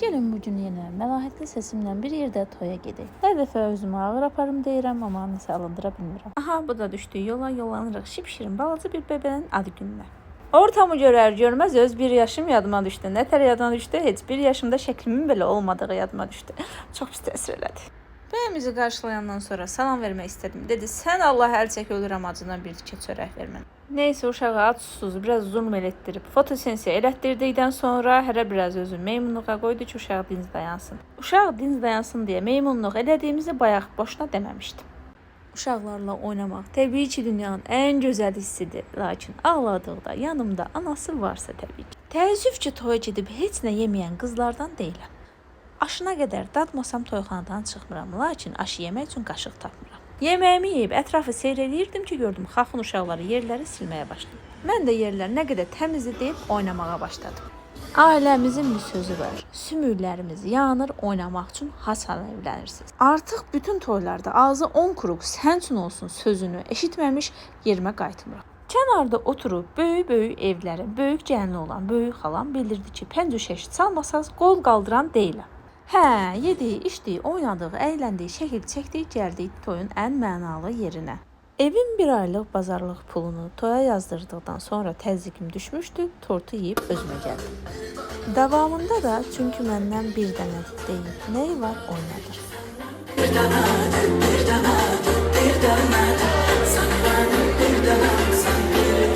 Gelin bugün yenə məlahətli səsimlə bir yerdə toya gedək. Hər dəfə özümü ağır aparım deyirəm, amma nəsə alındıra bilmirəm. Aha, bu da düşdü yola, yollanırıq şipşirin balaca bir bebenin adı gününə. Ortamı görər görməz öz bir yaşım yadıma düşdü. Nətər yadıma düşdü? Heç bir yaşımda şəklimin belə olmadığı yadıma düşdü. Çox pis təsir elədi. Bəyimizi qarşılayandan sonra salam vermək istədim. Dedi, sən Allah əl çək ölürəm acına bir tikə çörək ver mənə. Neyse uşağı aç susuz biraz zulm elətdirib fotosensiya elətdirdikdən sonra hərə biraz özü meymunluğa qoydu ki, uşaq dinc dayansın. Uşaq dinc dayansın deyə meymunluq elədiyimizi bayaq boşuna deməmişdim. Uşaqlarla oynamaq təbii ki, dünyanın ən gözəl hissidir. Lakin ağladıqda yanımda anası varsa təbii ki. Təəssüf ki, toya gedib heç nə yeməyən qızlardan deyiləm. Aşına qədər dadmasam toyxanadan çıxmıram, lakin aşı yemək üçün qaşıq tapmıram. Yeməyimi yeyib ətrafı seyr edirdim ki, gördüm xafın uşaqları yerləri silməyə başladı. Mən də yerlər nə qədər təmizdir deyib oynamağa başladım. Ailəmizin bir sözü var. Sümüklərimiz yanır oynamaq üçün haçan evlənirsiniz. Artıq bütün toylarda ağzı 10 kuruq sən üçün olsun sözünü eşitməmiş yerimə qayıtmıram. Kənarda oturub böyük evlərin böyük gəlini olan böyük xalam bildirdi ki, pəncüşəş çalmasaz qol qaldıran deyiləm. Hə, yediyi, içdiyi, oynadığı, əyləndiyi, şəkil çəkdiyi, gəldiyi toyun ən mənalı yerinə. Evin bir aylıq bazarlıq pulunu toya yazdırdıqdan sonra təzyiqim düşmüşdü, tortu yeyib özümə gəldim. Davamında da çünki məndən bir dənə deyib, nəyi var oynadır. Bir dənə, bir dənə, bir dənə.